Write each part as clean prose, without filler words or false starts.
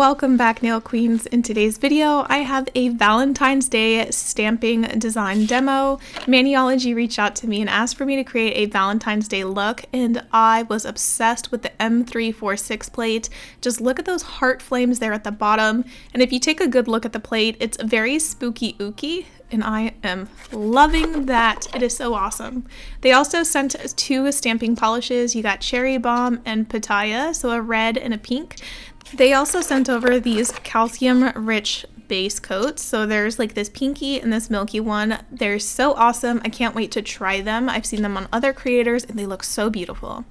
Welcome back, nail queens. In today's video, I have a Valentine's Day stamping design demo. Maniology reached out to me and asked for me to create a Valentine's Day look, and I was obsessed with the M346 plate. Just look at those heart flames there at the bottom, and if you take a good look at the plate, it's very spooky ooky, and I am loving that. It is so awesome. They also sent 2 stamping polishes. You got Cherry Bomb and Pitaya, so a red and a pink. They also sent over these calcium-rich base coats. So there's like this pinky and this milky one. They're so awesome. I can't wait to try them. I've seen them on other creators and they look so beautiful.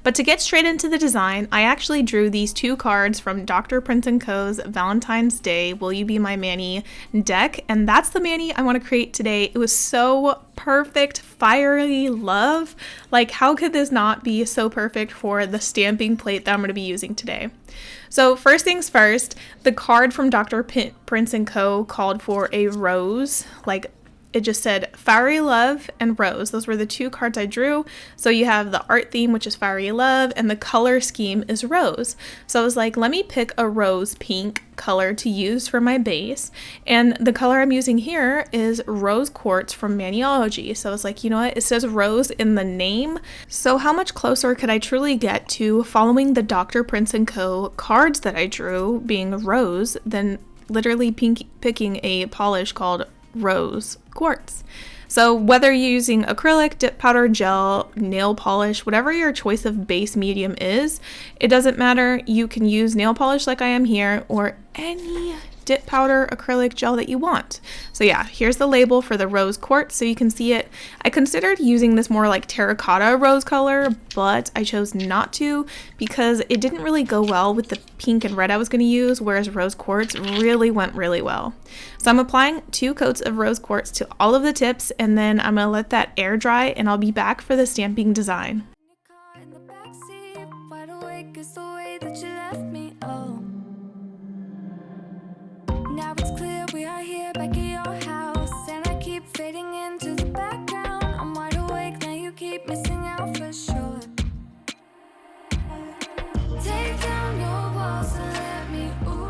But to get straight into the design, I actually drew these 2 cards from Dr. Prince & Co.'s Valentine's Day Will You Be My Mani deck, and that's the mani I want to create today. It was so perfect, fiery love. Like, how could this not be so perfect for the stamping plate that I'm going to be using today? So first things first, the card from Dr. Prince & Co. called for a rose, like it just said Fiery Love and Rose. Those were the 2 cards I drew. So you have the art theme, which is Fiery Love, and the color scheme is rose. So I was like, let me pick a rose pink color to use for my base. And the color I'm using here is Rose Quartz from Maniology. So I was like, you know what? It says rose in the name. So how much closer could I truly get to following the Dr. Prince & Co. cards that I drew being rose than literally picking a polish called Rose Quartz. So whether you're using acrylic, dip powder, gel, nail polish, whatever your choice of base medium is, it doesn't matter. You can use nail polish like I am here, or any dip powder, acrylic, gel that you want. So yeah, here's the label for the Rose Quartz so you can see it. I considered using this more like terracotta rose color, but I chose not to because it didn't really go well with the pink and red I was going to use, whereas Rose Quartz really went really well. So I'm applying 2 coats of Rose Quartz to all of the tips, and then I'm going to let that air dry, and I'll be back for the stamping design. Now it's clear we are here back at your house, and I keep fading into the background. I'm wide awake, now you keep missing out for sure. Take down your walls and let me ooh.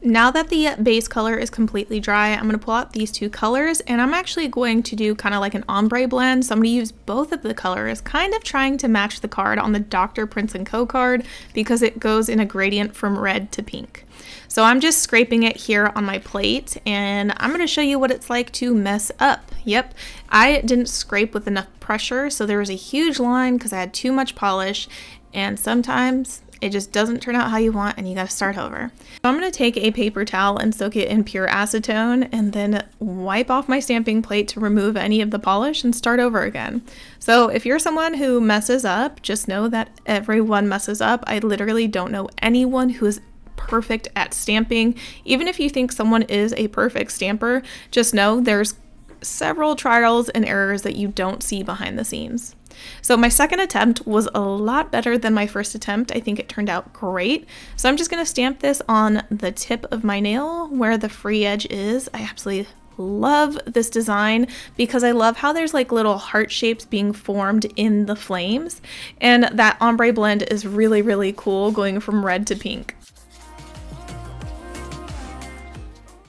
Now that the base color is completely dry, I'm going to pull out these 2 colors, and I'm actually going to do kind of like an ombre blend. So I'm going to use both of the colors, kind of trying to match the card on the Dr. Prince & Co. card because it goes in a gradient from red to pink. So I'm just scraping it here on my plate, and I'm going to show you what it's like to mess up. Yep, I didn't scrape with enough pressure, so there was a huge line because I had too much polish, and sometimes it just doesn't turn out how you want and you got to start over. So I'm going to take a paper towel and soak it in pure acetone and then wipe off my stamping plate to remove any of the polish and start over again. So if you're someone who messes up, just know that everyone messes up. I literally don't know anyone who is perfect at stamping. Even if you think someone is a perfect stamper, just know there's several trials and errors that you don't see behind the scenes. So my second attempt was a lot better than my first attempt. I think it turned out great. So I'm just going to stamp this on the tip of my nail where the free edge is. I absolutely love this design because I love how there's like little heart shapes being formed in the flames, and that ombre blend is really, really cool going from red to pink.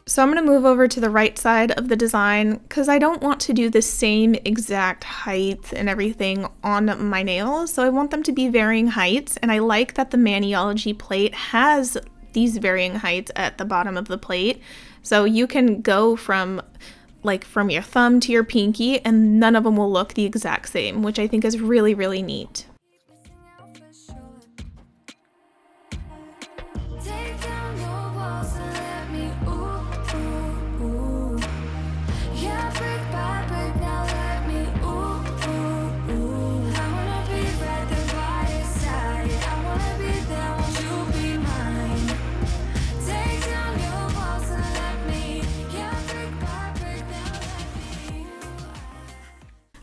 So I'm going to move over to the right side of the design because I don't want to do the same exact height and everything on my nails. So I want them to be varying heights, and I like that the Maniology plate has these varying heights at the bottom of the plate. So you can go from your thumb to your pinky and none of them will look the exact same, which I think is really, really neat.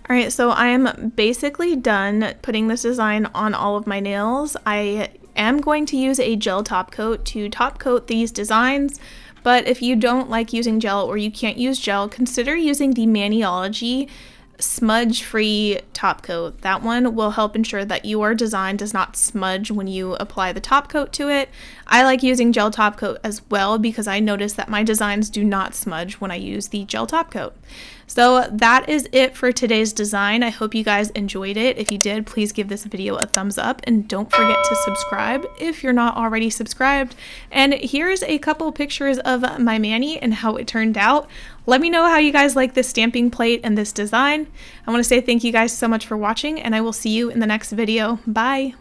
Alright, so I am basically done putting this design on all of my nails. I am going to use a gel top coat to top coat these designs, but if you don't like using gel or you can't use gel, consider using the Maniology smudge-free top coat. That one will help ensure that your design does not smudge when you apply the top coat to it. I like using gel top coat as well because I notice that my designs do not smudge when I use the gel top coat. So that is it for today's design. I hope you guys enjoyed it. If you did, please give this video a thumbs up and don't forget to subscribe if you're not already subscribed. And here's a couple pictures of my mani and how it turned out. Let me know how you guys like this stamping plate and this design. I want to say thank you guys so much for watching, and I will see you in the next video. Bye!